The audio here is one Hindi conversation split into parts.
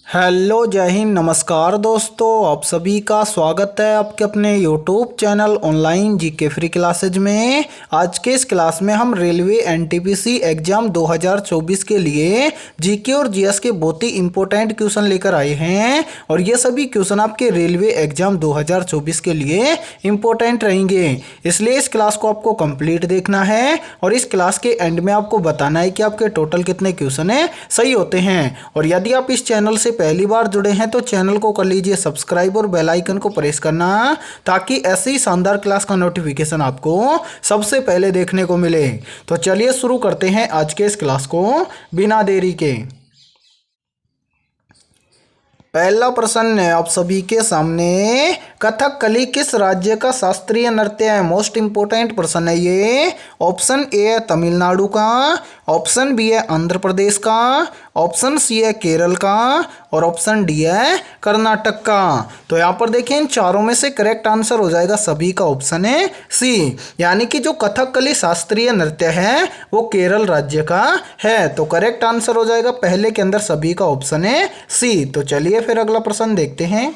हेलो जय हिंद नमस्कार दोस्तों, आप सभी का स्वागत है आपके अपने YouTube channel online GK free classes में। आज के इस क्लास में हम रेलवे एनटीपीसी एग्जाम 2024 के लिए जीके और जीएस के बहुत ही इंपॉर्टेंट क्वेश्चन लेकर आए हैं और ये सभी क्वेश्चन आपके रेलवे एग्जाम 2024 के लिए इंपॉर्टेंट रहेंगे। इसलिए इस क्लास को आपको कंप्लीट देखना है और इस क्लास के एंड में आपको बताना है कि आपके टोटल कितने क्वेश्चन सही होते हैं। और यदि आप इस चैनल से पहली बार जुड़े हैं तो चैनल को कर लीजिए सब्सक्राइब और बेल आइकन को प्रेस करना, ताकि ऐसी ही शानदार क्लास का नोटिफिकेशन आपको सबसे पहले देखने को मिले। तो चलिए शुरू करते हैं आज के इस क्लास को बिना देरी के। पहला प्रश्न है आप सभी के सामने, कथकली किस राज्य का शास्त्रीय नृत्य है? मोस्ट इंपोर्टेंट प्रश्न है ये। ऑप्शन ए है तमिलनाडु का, ऑप्शन बी है आंध्र प्रदेश का, ऑप्शन सी है केरल का और ऑप्शन डी है कर्नाटक का। तो यहाँ पर देखिए इन चारों में से करेक्ट आंसर हो जाएगा सभी का ऑप्शन है सी, यानी कि जो कथकली शास्त्रीय नृत्य है वो केरल राज्य का है। तो करेक्ट आंसर हो जाएगा पहले के अंदर सभी का ऑप्शन है सी। तो चलिए फिर अगला प्रश्न देखते हैं।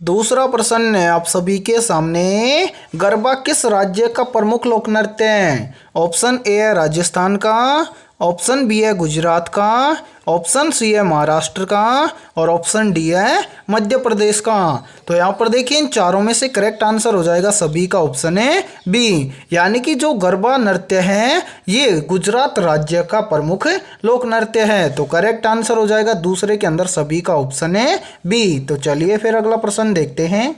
दूसरा प्रश्न है आप सभी के सामने, गरबा किस राज्य का प्रमुख लोक नृत्य है? ऑप्शन ए है राजस्थान का, ऑप्शन बी है गुजरात का, ऑप्शन सी है महाराष्ट्र का और ऑप्शन डी है मध्य प्रदेश का। तो यहाँ पर देखिए इन चारों में से करेक्ट आंसर हो जाएगा सभी का ऑप्शन है बी, यानी कि जो गरबा नृत्य है ये गुजरात राज्य का प्रमुख लोक नृत्य है। तो करेक्ट आंसर हो जाएगा दूसरे के अंदर सभी का ऑप्शन है बी। तो चलिए फिर अगला प्रश्न देखते हैं।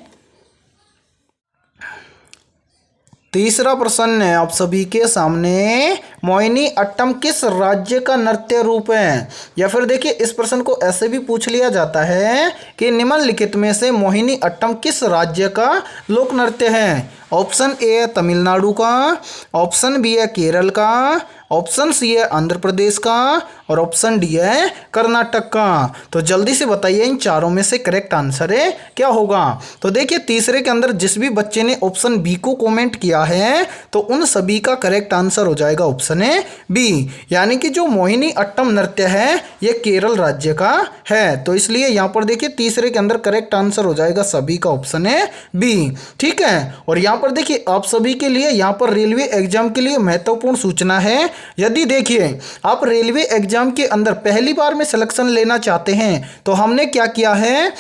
तीसरा प्रश्न है आप सभी के सामने, मोहिनी अट्टम किस राज्य का नृत्य रूप है? या फिर देखिए इस प्रश्न को ऐसे भी पूछ लिया जाता है कि निम्नलिखित में से मोहिनी अट्टम किस राज्य का लोक नृत्य है? ऑप्शन ए है तमिलनाडु का, ऑप्शन बी है केरल का, ऑप्शन सी है आंध्र प्रदेश का और ऑप्शन डी है कर्नाटक का। तो जल्दी से बताइए इन चारों में से करेक्ट आंसर है क्या होगा? तो देखिए तीसरे के अंदर जिस भी बच्चे ने ऑप्शन बी को कमेंट किया है तो उन सभी का करेक्ट आंसर हो जाएगा ऑप्शन है बी, यानी कि जो मोहिनी अट्टम नृत्य है ये केरल राज्य का है। तो इसलिए यहाँ पर देखिए तीसरे के अंदर करेक्ट आंसर हो जाएगा सभी का ऑप्शन है बी। ठीक है, और यहाँ पर देखिए आप सभी के लिए यहाँ पर रेलवे एग्जाम के लिए महत्वपूर्ण सूचना है। यदि देखिए आप रेलवे एग्जाम के अंदर पहली बार में सिलेक्शन लेना चाहते हैं तो हमने क्या किया है,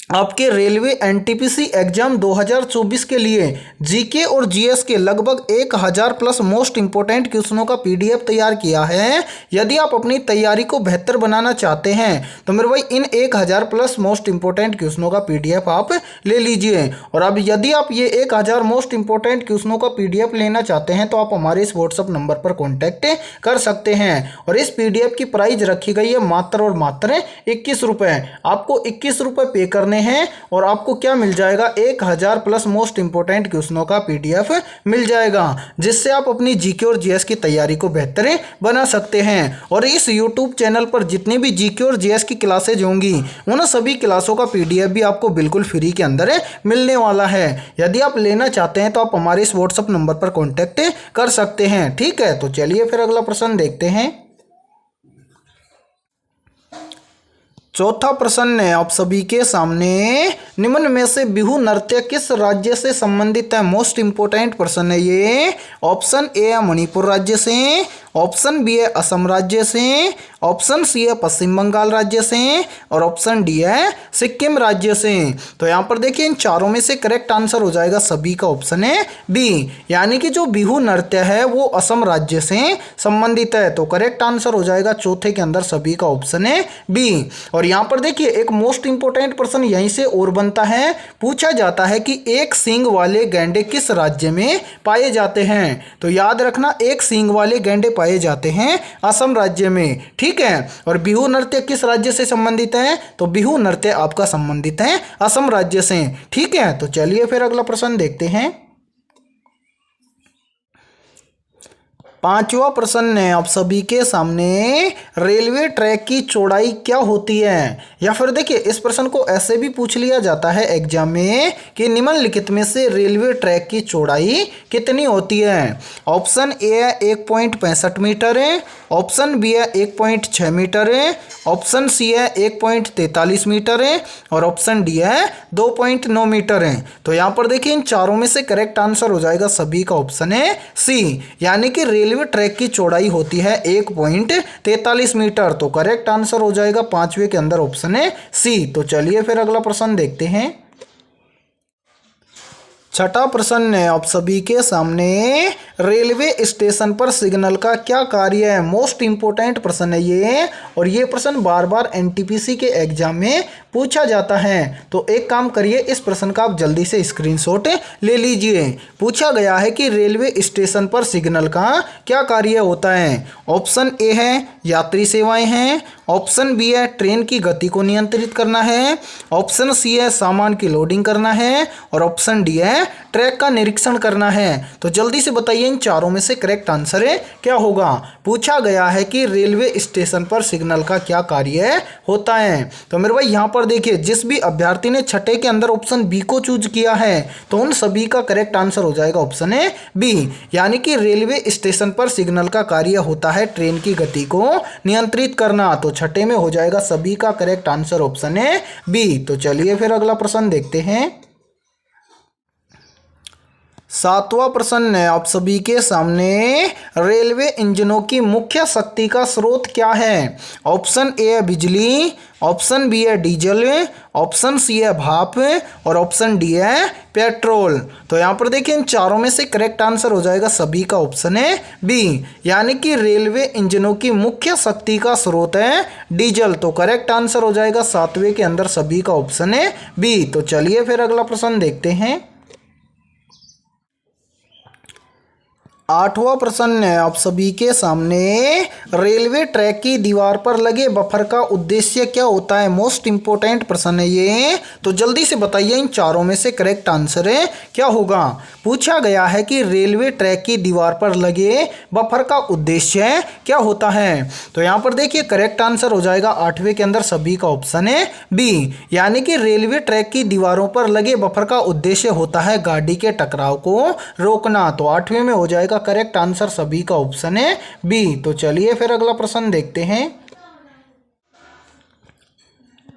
आपके रेलवे एनटीपीसी एग्जाम 2024 के लिए जीके और जीएस के लगभग 1000 प्लस मोस्ट इंपोर्टेंट क्वेश्चनों का पीडीएफ तैयार किया है। यदि आप अपनी तैयारी को बेहतर बनाना चाहते हैं तो मेरे भाई इन 1000 प्लस मोस्ट इंपोर्टेंट क्वेश्चनों का पीडीएफ आप ले लीजिए। और अब यदि आप ये 1000 मोस्ट इंपोर्टेंट क्वेश्चनों का पीडीएफ लेना चाहते हैं तो आप हमारे इस व्हाट्सअप नंबर पर कॉन्टैक्ट कर सकते हैं। और इस पीडीएफ की प्राइस रखी गई है मात्र और मात्र 21 रुपये। आपको 21 रुपये पे करने हैं और आपको क्या मिल जाएगा, 1000 प्लस मोस्ट इंपोर्टेंट क्वेश्चनों का पीडीएफ मिल जाएगा, जिससे आप अपनी जीके और जीएस की तैयारी को बेहतर बना सकते हैं। और इस यूट्यूब चैनल पर जितनी भी जीके और जीएस की क्लासेज होंगी उन सभी क्लासों का पीडीएफ भी आपको बिल्कुल फ्री के अंदर मिलने वाला है। यदि आप लेना चाहते हैं तो आप हमारे इस व्हाट्सएप नंबर पर कॉन्टैक्ट कर सकते हैं। ठीक है, तो चलिए फिर अगला प्रश्न देखते हैं। चौथा प्रश्न है आप सभी के सामने, निम्न में से बिहू नृत्य किस राज्य से संबंधित है? मोस्ट इंपोर्टेंट प्रश्न है ये। ऑप्शन ए है मणिपुर राज्य से, ऑप्शन बी है असम राज्य से, ऑप्शन सी है पश्चिम बंगाल राज्य से और ऑप्शन डी है सिक्किम राज्य से। तो यहाँ पर देखिए इन चारों में से करेक्ट आंसर हो जाएगा सभी का ऑप्शन है बी, यानी कि जो बिहू नृत्य है वो असम राज्य से संबंधित है। तो करेक्ट आंसर हो जाएगा चौथे के अंदर सभी का ऑप्शन है बी। और यहाँ पर देखिए एक मोस्ट इंपोर्टेंट प्रश्न यहीं से और बनता है, पूछा जाता है कि एक सींग वाले गैंडे किस राज्य में पाए जाते हैं? तो याद रखना एक सींग वाले गैंडे पाए जाते हैं असम राज्य में। ठीक है, और बिहू नृत्य किस राज्य से संबंधित है? तो बिहू नृत्य आपका संबंधित है असम राज्य से। ठीक है, तो चलिए फिर अगला प्रश्न देखते हैं। पांचवा प्रश्न है आप सभी के सामने, रेलवे ट्रैक की चौड़ाई क्या होती है? या फिर देखिए इस प्रश्न को ऐसे भी पूछ लिया जाता है एग्जाम में कि निम्नलिखित में से रेलवे ट्रैक की चौड़ाई कितनी होती है? ऑप्शन ए है 1.65 मीटर है, ऑप्शन बी है 1.6 मीटर है, ऑप्शन सी है 1.43 मीटर है और ऑप्शन डी है 2.9 मीटर है। तो यहाँ पर देखिए इन चारों में से करेक्ट आंसर हो जाएगा सभी का ऑप्शन है सी, यानी कि रेलवे ट्रैक की चौड़ाई होती है 1.43 मीटर। तो करेक्ट आंसर हो जाएगा पांचवे के अंदर ऑप्शन है सी। तो चलिए फिर अगला प्रश्न देखते हैं। छठा प्रश्न है आप सभी के सामने, रेलवे स्टेशन पर सिग्नल का क्या कार्य है? मोस्ट इंपोर्टेंट प्रश्न है ये, और ये प्रश्न बार बार एनटीपीसी के एग्जाम में पूछा जाता है। तो एक काम करिए, इस प्रश्न का आप जल्दी से स्क्रीनशॉट ले लीजिए। पूछा गया है कि रेलवे स्टेशन पर सिग्नल का क्या कार्य होता है? ऑप्शन ए है यात्री सेवाएं हैं, ऑप्शन बी है ट्रेन की गति को नियंत्रित करना है, ऑप्शन सी है सामान की लोडिंग करना है और ऑप्शन डी है ट्रैक का निरीक्षण करना है। तो जल्दी से बताइए इन चारों में से करेक्ट आंसर है क्या होगा? पूछा गया है कि रेलवे स्टेशन पर सिग्नल का क्या कार्य होता है। तो मेरे भाई यहाँ पर देखिए, जिस भी अभ्यर्थी ने छठे के अंदर ऑप्शन बी को चूज किया है तो उन सभी का करेक्ट आंसर हो जाएगा ऑप्शन है बी, यानी कि रेलवे स्टेशन पर सिग्नल का कार्य होता है ट्रेन की गति को नियंत्रित करना। तो छठे में हो जाएगा सभी का करेक्ट आंसर ऑप्शन है बी। तो चलिए फिर अगला प्रश्न देखते हैं। सातवां प्रश्न है आप सभी के सामने, रेलवे इंजनों की मुख्य शक्ति का स्रोत क्या है? ऑप्शन ए है बिजली, ऑप्शन बी है डीजल, ऑप्शन सी है भाप और ऑप्शन डी है पेट्रोल। तो यहाँ पर देखिए इन चारों में से करेक्ट आंसर हो जाएगा सभी का ऑप्शन है बी, यानी कि रेलवे इंजनों की मुख्य शक्ति का स्रोत है डीजल। तो करेक्ट आंसर हो जाएगा सातवें के अंदर सभी का ऑप्शन है बी। तो चलिए फिर अगला प्रश्न देखते हैं। आठवां प्रश्न है आप सभी के सामने, रेलवे ट्रैक की दीवार पर लगे बफर का उद्देश्य क्या होता है? मोस्ट इंपोर्टेंट प्रश्न है ये, तो जल्दी से बताइए इन चारों में से करेक्ट आंसर है क्या होगा? पूछा गया है कि रेलवे ट्रैक की दीवार पर लगे बफर का उद्देश्य क्या होता है? तो यहाँ पर देखिए करेक्ट आंसर हो जाएगा आठवें के अंदर सभी का ऑप्शन है बी, यानी कि रेलवे ट्रैक की दीवारों पर लगे बफर का उद्देश्य होता है गाड़ी के टकराव को रोकना। तो आठवें में हो जाएगा करेक्ट आंसर सभी का ऑप्शन है बी। तो चलिए फिर अगला प्रश्न देखते हैं।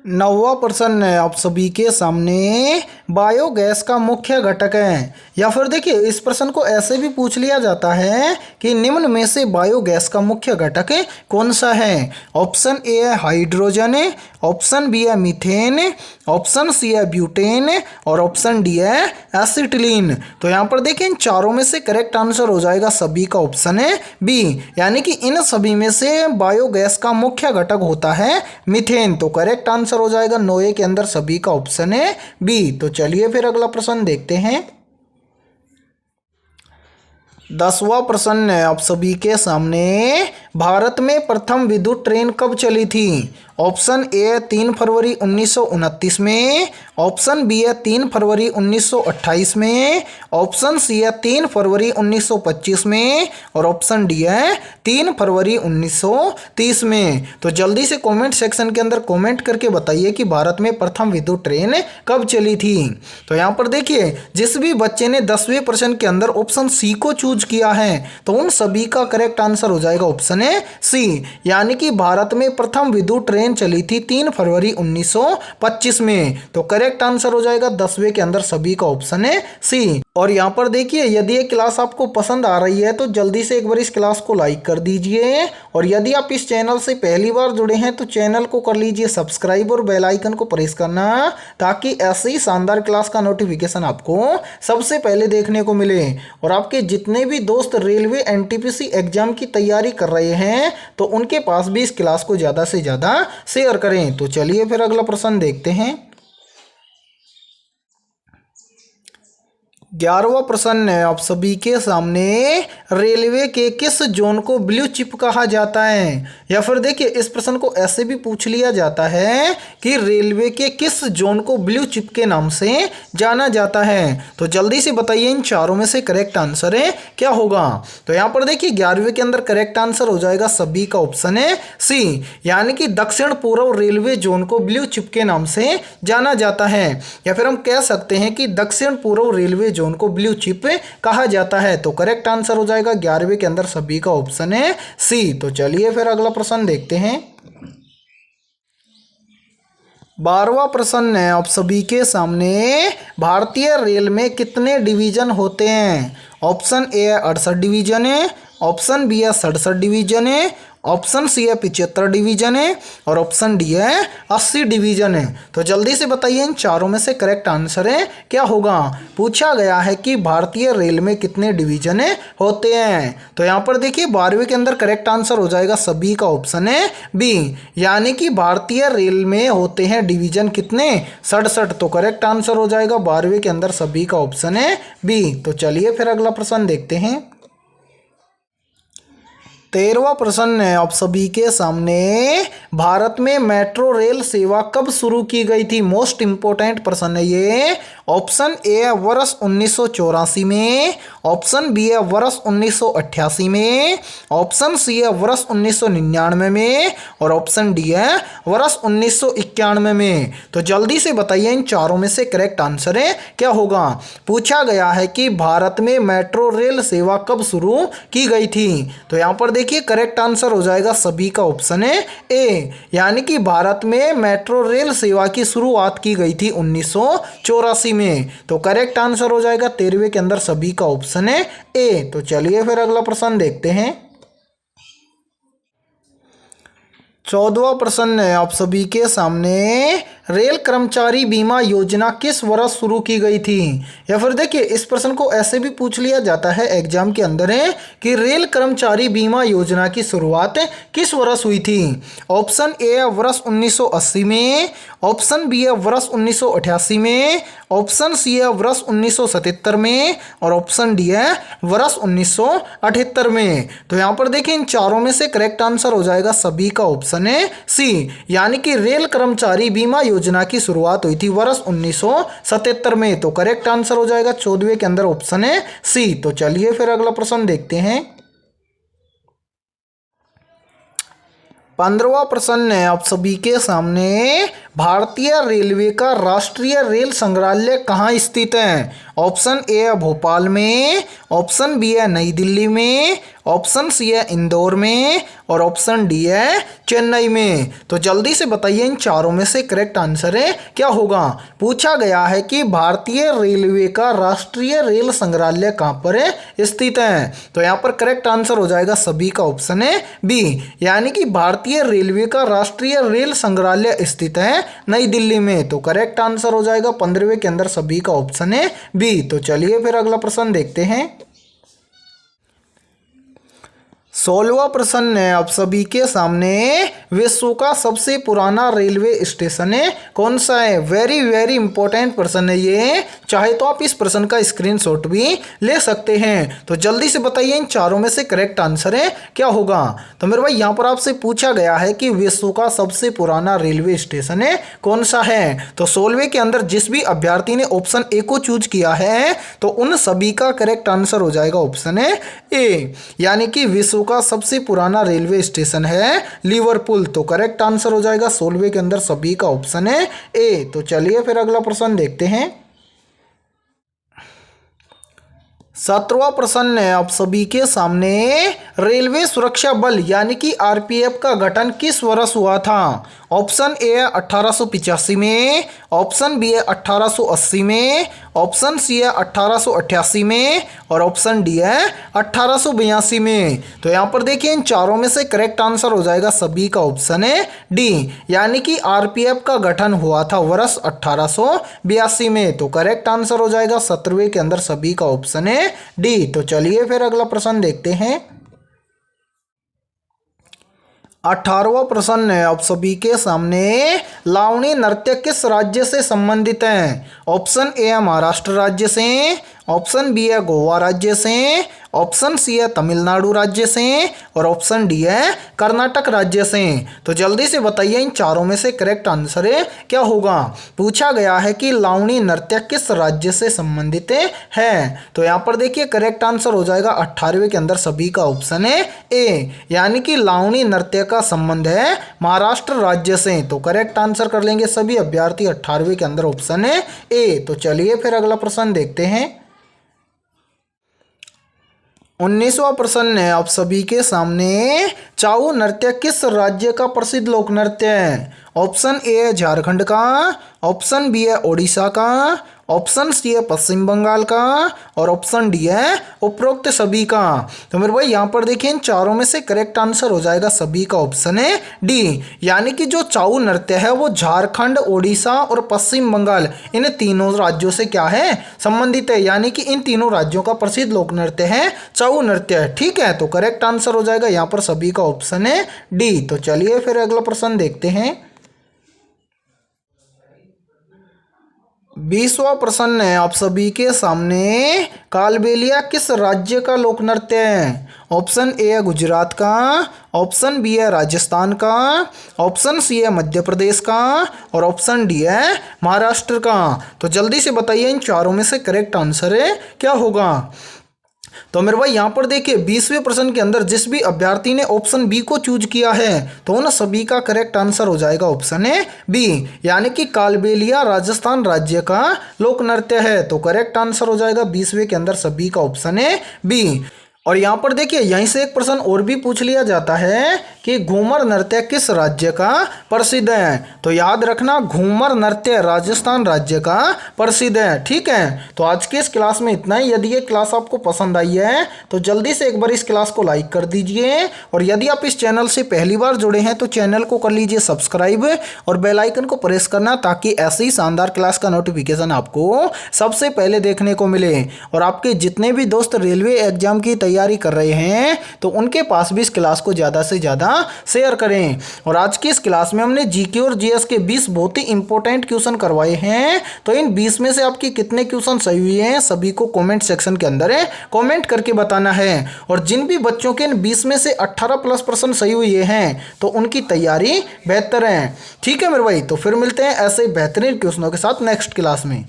नौवां प्रश्न है आप सभी के सामने, बायोगैस का मुख्य घटक है। या फिर देखिए इस प्रश्न को ऐसे भी पूछ लिया जाता है कि निम्न में से बायोगैस का मुख्य घटक कौन सा है? ऑप्शन ए है हाइड्रोजन, ऑप्शन बी है मीथेन, ऑप्शन सी है ब्यूटेन और ऑप्शन डी है एसिटिलीन। तो यहाँ पर देखिए इन चारों में से करेक्ट आंसर हो जाएगा सभी का ऑप्शन है बी, यानी कि इन सभी में से बायोगैस का मुख्य घटक होता है मीथेन। तो करेक्ट आंसर हो जाएगा नौवे के अंदर सभी का ऑप्शन है बी। तो चलिए फिर अगला प्रश्न देखते हैं। 10वां प्रश्न है आप सभी के सामने, भारत में प्रथम विद्युत ट्रेन कब चली थी? ऑप्शन ए है 3 फरवरी 1929 में, ऑप्शन बी है 3 फरवरी 1928 में, ऑप्शन सी है 3 फरवरी 1925 में और ऑप्शन डी है 3 फरवरी 1930 में। तो जल्दी से कमेंट सेक्शन के अंदर कमेंट करके बताइए कि भारत में प्रथम विद्युत ट्रेन कब चली थी। तो यहाँ पर देखिए जिस भी बच्चे ने 10वें प्रश्न के अंदर ऑप्शन सी को चूज किया है तो उन सभी का करेक्ट आंसर हो जाएगा ऑप्शन है सी, यानी कि भारत में प्रथम विद्युत ट्रेन चली थी 3 फरवरी 1925 में। तो करेक्ट आंसर हो जाएगा 10वें के अंदर सभी का ऑप्शन है सी। और यहाँ पर देखिए यदि ये क्लास आपको पसंद आ रही है तो जल्दी से एक बार इस क्लास को लाइक कर दीजिए, और यदि आप इस चैनल से पहली बार जुड़े हैं तो चैनल को कर लीजिए सब्सक्राइब और बेल आइकन को प्रेस करना, ताकि ऐसे ही शानदार क्लास का नोटिफिकेशन आपको सबसे पहले देखने को मिले। और आपके जितने भी दोस्त रेलवे एनटीपीसी एग्जाम की तैयारी कर रहे हैं तो उनके पास भी इस क्लास को ज़्यादा से ज़्यादा शेयर करें। तो चलिए फिर अगला प्रश्न देखते हैं। 11वां प्रश्न है आप सभी के सामने, रेलवे के किस जोन को ब्लू चिप कहा जाता है? या फिर देखिए इस प्रश्न को ऐसे भी पूछ लिया जाता है कि रेलवे के किस जोन को ब्लू चिप के नाम से जाना जाता है? तो जल्दी से बताइए इन चारों में से करेक्ट आंसर है क्या होगा? तो यहाँ पर देखिए 11वें के अंदर करेक्ट आंसर हो जाएगा सभी का ऑप्शन है सी, यानी कि दक्षिण पूर्व रेलवे जोन को ब्लू चिप के नाम से जाना जाता है, या फिर हम कह सकते हैं कि दक्षिण पूर्व रेलवे जोन को ब्लू चिप कहा जाता है। तो करेक्ट आंसर हो जाएगा 11वें के अंदर सभी का ऑप्शन है सी। तो चलिए फिर अगला प्रश्न देखते हैं। 12वां प्रश्न है आप सभी के सामने, भारतीय रेल में कितने डिवीजन होते हैं? ऑप्शन ए है 68 डिवीजन है, ऑप्शन बी है 67 डिवीजन है, ऑप्शन सी है 75 डिवीजन है, और ऑप्शन डी है 80 डिवीजन है। तो जल्दी से बताइए इन चारों में से करेक्ट आंसर है क्या होगा? पूछा गया है कि भारतीय रेल में कितने डिवीजन होते हैं। तो यहाँ पर देखिए 12वें के अंदर करेक्ट आंसर हो जाएगा सभी का ऑप्शन है बी, यानी कि भारतीय रेल में होते हैं डिवीजन कितने? 67। तो करेक्ट आंसर हो जाएगा 12वें के अंदर सभी का ऑप्शन है बी। तो चलिए फिर अगला प्रश्न देखते हैं। 13वां प्रश्न है आप सभी के सामने, भारत में मेट्रो रेल सेवा कब शुरू की गई थी? मोस्ट इंपोर्टेंट प्रश्न है ये। ऑप्शन ए है वर्ष 1984 में, ऑप्शन बी है वर्ष 1988 में, ऑप्शन सी है वर्ष 1999 में, और ऑप्शन डी है वर्ष 1991 में। तो जल्दी से बताइए इन चारों में से करेक्ट आंसर है क्या होगा? पूछा गया है कि भारत में मेट्रो रेल सेवा कब शुरू की गई थी। तो यहाँ पर देखिए करेक्ट आंसर हो जाएगा सभी का ऑप्शन है ए, यानी कि भारत में मेट्रो रेल सेवा की शुरुआत की गई थी 1984 में। तो करेक्ट आंसर हो जाएगा 13वें के अंदर सभी का ऑप्शन है ए। तो चलिए फिर अगला प्रश्न देखते हैं। 14वां प्रश्न है आप सभी के सामने, रेल कर्मचारी बीमा योजना किस वर्ष शुरू की गई थी? या फिर देखिए इस प्रश्न को ऐसे भी पूछ लिया जाता है एग्जाम के अंदर है कि रेल कर्मचारी बीमा योजना की शुरुआत किस वर्ष हुई थी? ऑप्शन ए है वर्ष 1980 में, ऑप्शन बी है वर्ष 1988 में, ऑप्शन सी है वर्ष 1977 में, और ऑप्शन डी है वर्ष 1978 में। तो यहाँ पर देखिए इन चारों में से करेक्ट आंसर हो जाएगा सभी का ऑप्शन है सी, यानी कि रेल कर्मचारी बीमा योजना की शुरुआत हुई थी वर्ष 1977 में। तो करेक्ट आंसर हो जाएगा 14वें के अंदर ऑप्शन है सी। तो चलिए फिर अगला प्रश्न देखते हैं। 15वां प्रश्न है आप सभी के सामने, भारतीय रेलवे का राष्ट्रीय रेल संग्रहालय कहाँ स्थित है? ऑप्शन ए है भोपाल में, ऑप्शन बी है नई दिल्ली में, ऑप्शन सी है इंदौर में, और ऑप्शन डी है चेन्नई में। तो जल्दी से बताइए इन चारों में से करेक्ट आंसर है क्या होगा? पूछा गया है कि भारतीय रेलवे का राष्ट्रीय रेल संग्रहालय कहाँ पर है स्थित है। तो यहाँ पर करेक्ट आंसर हो जाएगा सभी का ऑप्शन है बी, यानी कि भारतीय रेलवे का राष्ट्रीय रेल संग्रहालय स्थित है नई दिल्ली में। तो करेक्ट आंसर हो जाएगा 15वें के अंदर सभी का ऑप्शन है बी। तो चलिए फिर अगला प्रश्न देखते हैं। 16वां प्रश्न है आप सभी के सामने, विश्व का सबसे पुराना रेलवे स्टेशन है कौन सा है? वेरी वेरी इंपॉर्टेंट प्रश्न है ये, चाहे तो आप इस प्रश्न का स्क्रीनशॉट भी ले सकते हैं। तो जल्दी से बताइए इन चारों में से करेक्ट आंसर है क्या होगा? तो मेरे भाई यहाँ पर आपसे पूछा गया है कि विश्व का सबसे पुराना रेलवे स्टेशन है कौन सा है? तो 16वें के अंदर जिस भी अभ्यर्थी ने ऑप्शन ए को चूज किया है तो उन सभी का करेक्ट आंसर हो जाएगा ऑप्शन है ए, यानी कि विश्व का सबसे पुराना रेलवे स्टेशन है लिवरपूल। तो करेक्ट आंसर हो जाएगा 16वें के अंदर सभी का ऑप्शन है ए। तो चलिए फिर अगला प्रश्न देखते हैं। 17वां प्रश्न है आप सभी के सामने, रेलवे सुरक्षा बल यानी कि आरपीएफ का गठन किस वर्ष हुआ था? ऑप्शन ए है 1885 में, ऑप्शन बी है 1880 में, ऑप्शन सी है 1888 में, और ऑप्शन डी है 1882 में। तो यहाँ पर देखिए इन चारों में से करेक्ट आंसर हो जाएगा सभी का ऑप्शन है डी, यानी कि आरपीएफ का गठन हुआ था वर्ष 1882 में। तो करेक्ट आंसर हो जाएगा 17वें के अंदर सभी का ऑप्शन है डी। तो चलिए फिर अगला प्रश्न देखते हैं। 18वां प्रश्न है आप सभी के सामने, लावणी नृत्य किस राज्य से संबंधित है? ऑप्शन ए है महाराष्ट्र राज्य से, ऑप्शन बी है गोवा राज्य से, ऑप्शन सी है तमिलनाडु राज्य से और ऑप्शन डी है कर्नाटक राज्य से। तो जल्दी से बताइए इन चारों में से करेक्ट आंसर क्या होगा। पूछा गया है कि लावणी नृत्य किस राज्य से संबंधित है। तो यहाँ पर देखिए करेक्ट आंसर हो जाएगा 18वें के अंदर सभी का ऑप्शन है ए, यानी कि लावणी नृत्य का संबंध है महाराष्ट्र राज्य से। तो करेक्ट आंसर कर लेंगे सभी अभ्यर्थी 18वें के अंदर ऑप्शन है ए। तो चलिए फिर अगला प्रश्न देखते हैं। 19वां प्रश्न है आप सभी के सामने, चाऊ नृत्य किस राज्य का प्रसिद्ध लोक नृत्य है? ऑप्शन ए है झारखंड का, ऑप्शन बी है ओडिशा का, ऑप्शन सी है पश्चिम बंगाल का और ऑप्शन डी है उपरोक्त सभी का। तो मेरे भाई यहाँ पर देखिए इन चारों में से करेक्ट आंसर हो जाएगा सभी का ऑप्शन है डी, यानी कि जो चाऊ नृत्य है वो झारखंड, ओडिशा और पश्चिम बंगाल इन तीनों राज्यों से क्या है संबंधित है, यानी कि इन तीनों राज्यों का प्रसिद्ध लोक नृत्य है चाऊ नृत्य। ठीक है, तो करेक्ट आंसर हो जाएगा यहाँ पर सभी का ऑप्शन है डी। तो चलिए फिर अगला प्रश्न देखते हैं। 20वां प्रश्न है आप सभी के सामने, कालबेलिया किस राज्य का लोक नृत्य है? ऑप्शन ए है गुजरात का, ऑप्शन बी है राजस्थान का, ऑप्शन सी है मध्य प्रदेश का और ऑप्शन डी है महाराष्ट्र का। तो जल्दी से बताइए इन चारों में से करेक्ट आंसर है क्या होगा। तो मेरे भाई यहाँ पर देखिए 20वें प्रश्न के अंदर जिस भी अभ्यर्थी ने ऑप्शन बी को चूज किया है तो उन सभी का करेक्ट आंसर हो जाएगा ऑप्शन है बी, यानी कि कालबेलिया राजस्थान राज्य का लोक नृत्य है। तो करेक्ट आंसर हो जाएगा 20वें के अंदर सभी का ऑप्शन है बी। और यहाँ पर देखिए यहीं से एक प्रश्न और भी पूछ लिया जाता है कि घूमर नृत्य किस राज्य का प्रसिद्ध है? तो याद रखना घूमर नृत्य राजस्थान राज्य का प्रसिद्ध है। ठीक है, तो आज के इस क्लास में इतना ही। यदि ये क्लास आपको पसंद आई है तो जल्दी से एक बार इस क्लास को लाइक कर दीजिए और यदि आप इस चैनल से पहली बार जुड़े हैं तो चैनल को कर लीजिए सब्सक्राइब और बेल आइकन को प्रेस करना, ताकि ऐसी शानदार क्लास का नोटिफिकेशन आपको सबसे पहले देखने को मिले। और आपके जितने भी दोस्त रेलवे एग्जाम की तैयारी कर रहे हैं तो उनके पास भी इस क्लास को ज़्यादा से ज़्यादा शेयर करें। और आज की इस क्लास में हमने जीके और जीएस के 20 बहुत ही इंपॉर्टेंट क्वेश्चन करवाए हैं। तो इन 20 में से आपकी कितने क्वेश्चन सही हुए हैं सभी को कमेंट सेक्शन के अंदर कमेंट करके बताना है। और जिन भी बच्चों के इन 20 में से 18+ % सही हुए हैं तो उनकी तैयारी बेहतर है। ठीक है मेरे भाई, तो फिर मिलते हैं ऐसे बेहतरीन क्वेश्चनों के साथ नेक्स्ट क्लास में।